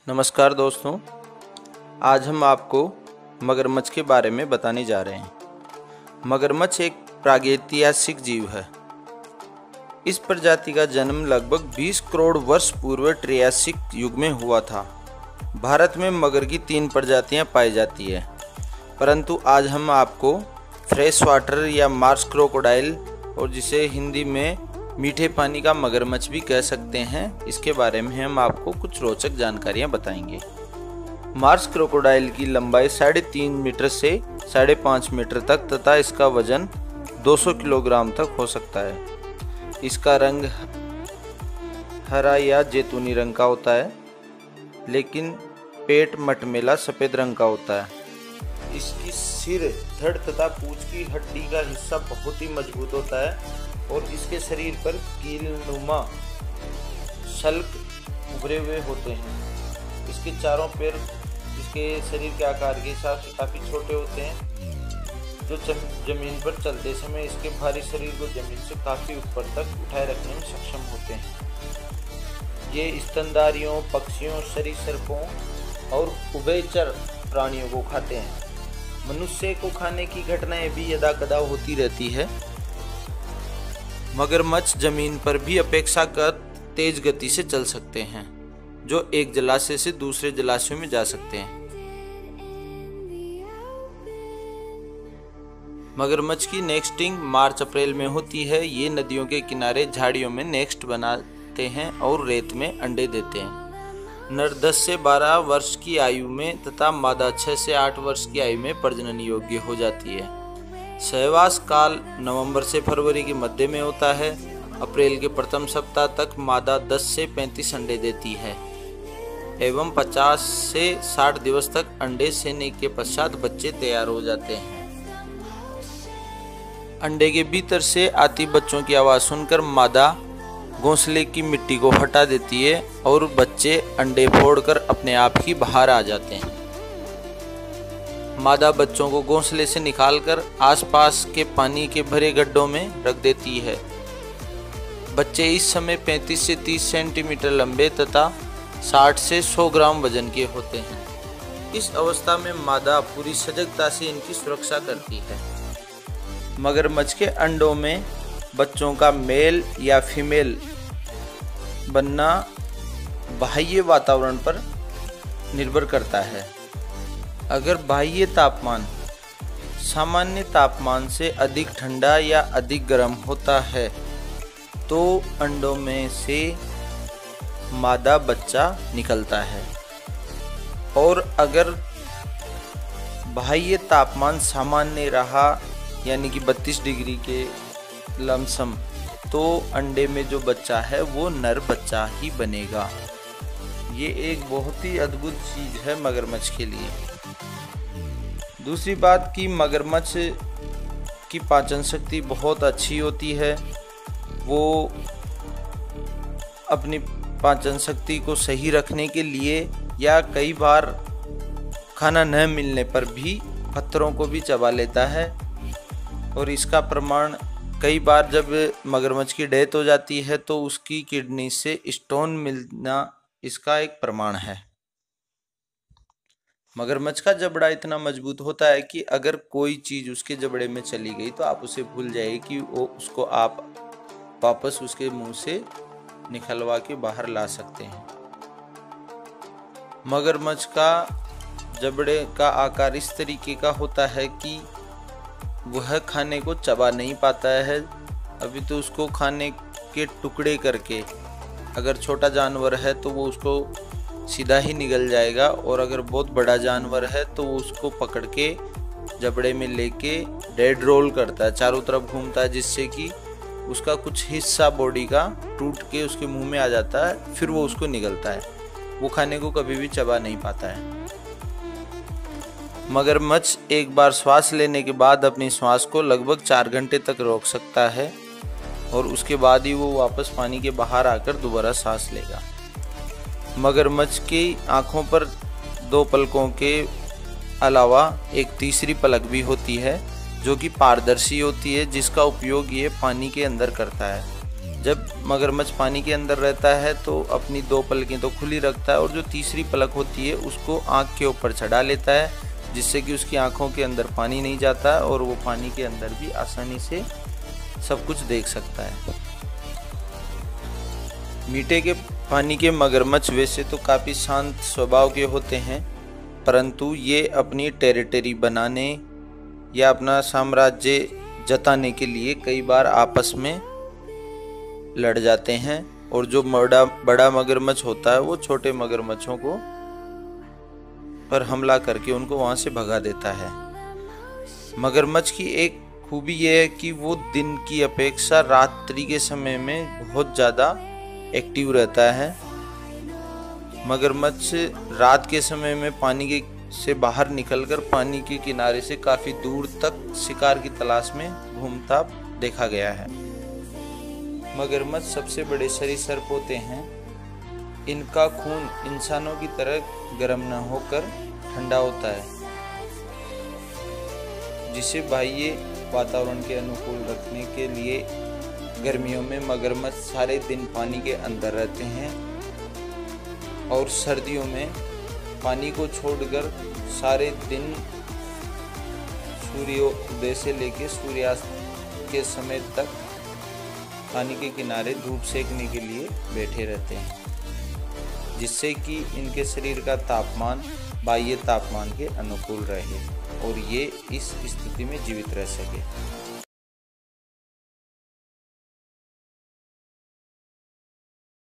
नमस्कार दोस्तों, आज हम आपको मगरमच्छ के बारे में बताने जा रहे हैं। मगरमच्छ एक प्रागैतिहासिक जीव है। इस प्रजाति का जन्म लगभग 20 करोड़ वर्ष पूर्व ट्रियासिक युग में हुआ था। भारत में मगर की 3 प्रजातियां पाई जाती है, परंतु आज हम आपको फ्रेश वाटर या मार्श क्रोकोडाइल और जिसे हिंदी में मीठे पानी का मगरमच्छ भी कह सकते हैं, इसके बारे में हम आपको कुछ रोचक जानकारियां बताएंगे। मार्श क्रोकोडाइल की लंबाई 3.5 मीटर से 5.5 मीटर तक तथा इसका वजन 200 किलोग्राम तक हो सकता है। इसका रंग हरा या जैतूनी रंग का होता है, लेकिन पेट मटमैला सफ़ेद रंग का होता है। इसकी सिर, धड़ तथा पूंछ की हड्डी का हिस्सा बहुत ही मजबूत होता है और इसके शरीर पर कीलनुमा शल्क उभरे हुए होते हैं। इसके चारों पैर इसके शरीर के आकार के हिसाब से काफ़ी छोटे होते हैं, जो जमीन पर चलते समय इसके भारी शरीर को जमीन से काफ़ी ऊपर तक उठाए रखने में सक्षम होते हैं। ये स्तनधारियों, पक्षियों, सरीसृपों और उभयचर प्राणियों को खाते हैं। मनुष्य को खाने की घटनाएं भी यदाकदा होती रहती है। मगरमच्छ जमीन पर भी अपेक्षाकृत तेज गति से चल सकते हैं, जो एक जलाशय से दूसरे जलाशय में जा सकते हैं। मगरमच्छ की नेस्टिंग मार्च अप्रैल में होती है। ये नदियों के किनारे झाड़ियों में नेस्ट बनाते हैं और रेत में अंडे देते हैं। नर 10 से 12 वर्ष की आयु में तथा मादा 6 से 8 वर्ष की आयु में प्रजनन योग्य हो जाती है। सहवास काल नवंबर से फरवरी के मध्य में होता है। अप्रैल के प्रथम सप्ताह तक मादा 10 से 35 अंडे देती है एवं 50 से 60 दिवस तक अंडे सेने के पश्चात बच्चे तैयार हो जाते हैं। अंडे के भीतर से आती बच्चों की आवाज़ सुनकर मादा घोंसले की मिट्टी को हटा देती है और बच्चे अंडे फोड़कर अपने आप ही बाहर आ जाते हैं। मादा बच्चों को घोंसले से निकालकर आसपास के पानी के भरे गड्ढों में रख देती है। बच्चे इस समय 35 से 30 सेंटीमीटर लंबे तथा 60 से 100 ग्राम वजन के होते हैं। इस अवस्था में मादा पूरी सजगता से इनकी सुरक्षा करती है। मगरमच्छ के अंडों में बच्चों का मेल या फीमेल बनना बाह्य वातावरण पर निर्भर करता है। अगर बाह्य तापमान सामान्य तापमान से अधिक ठंडा या अधिक गर्म होता है तो अंडों में से मादा बच्चा निकलता है, और अगर बाह्य तापमान सामान्य रहा यानी कि 32 डिग्री के लमसम, तो अंडे में जो बच्चा है वो नर बच्चा ही बनेगा। ये एक बहुत ही अद्भुत चीज़ है मगरमच्छ के लिए। दूसरी बात कि मगरमच्छ की पाचन शक्ति बहुत अच्छी होती है। वो अपनी पाचन शक्ति को सही रखने के लिए या कई बार खाना न मिलने पर भी पत्थरों को भी चबा लेता है, और इसका प्रमाण कई बार जब मगरमच्छ की डेथ हो जाती है तो उसकी किडनी से स्टोन मिलना इसका एक प्रमाण है। मगरमच्छ का जबड़ा इतना मजबूत होता है कि अगर कोई चीज़ उसके जबड़े में चली गई तो आप उसे भूल जाइए कि वो उसको आप वापस उसके मुंह से निकलवा के बाहर ला सकते हैं। मगरमच्छ का जबड़े का आकार इस तरीके का होता है कि वह खाने को चबा नहीं पाता है। अभी तो उसको खाने के टुकड़े करके, अगर छोटा जानवर है तो वो उसको सीधा ही निगल जाएगा, और अगर बहुत बड़ा जानवर है तो वो उसको पकड़ के जबड़े में लेके डेड रोल करता है, चारों तरफ घूमता है, जिससे कि उसका कुछ हिस्सा बॉडी का टूट के उसके मुंह में आ जाता है, फिर वो उसको निगलता है। वो खाने को कभी भी चबा नहीं पाता है। मगरमच्छ एक बार श्वास लेने के बाद अपनी श्वास को लगभग 4 घंटे तक रोक सकता है, और उसके बाद ही वो वापस पानी के बाहर आकर दोबारा सांस लेगा। मगरमच्छ की आँखों पर 2 पलकों के अलावा एक तीसरी पलक भी होती है, जो कि पारदर्शी होती है, जिसका उपयोग ये पानी के अंदर करता है। जब मगरमच्छ पानी के अंदर रहता है तो अपनी 2 पलकें तो खुली रखता है और जो तीसरी पलक होती है उसको आँख के ऊपर चढ़ा लेता है, जिससे कि उसकी आँखों के अंदर पानी नहीं जाता और वो पानी के अंदर भी आसानी से सब कुछ देख सकता है। मीठे के पानी के मगरमच्छ वैसे तो काफ़ी शांत स्वभाव के होते हैं, परंतु ये अपनी टेरिटरी बनाने या अपना साम्राज्य जताने के लिए कई बार आपस में लड़ जाते हैं और जो बड़ा मगरमच्छ होता है वो छोटे मगरमच्छों को पर हमला करके उनको वहाँ से भगा देता है। मगरमच्छ की एक खूबी यह है कि वो दिन की अपेक्षा रात्रि के समय में बहुत ज़्यादा एक्टिव रहता है। मगरमच्छ रात के समय में पानी से बाहर निकलकर पानी के किनारे से काफ़ी दूर तक शिकार की तलाश में घूमता देखा गया है। मगरमच्छ सबसे बड़े सरीसृप होते हैं। इनका खून इंसानों की तरह गर्म न होकर ठंडा होता है, जिसे बाह्य वातावरण के अनुकूल रखने के लिए गर्मियों में मगरमच्छ सारे दिन पानी के अंदर रहते हैं और सर्दियों में पानी को छोड़कर सारे दिन सूर्योदय से लेकर सूर्यास्त के समय तक पानी के किनारे धूप सेकने के लिए बैठे रहते हैं, जिससे कि इनके शरीर का तापमान बाह्य तापमान के अनुकूल रहे और ये इस स्थिति में जीवित रह सके।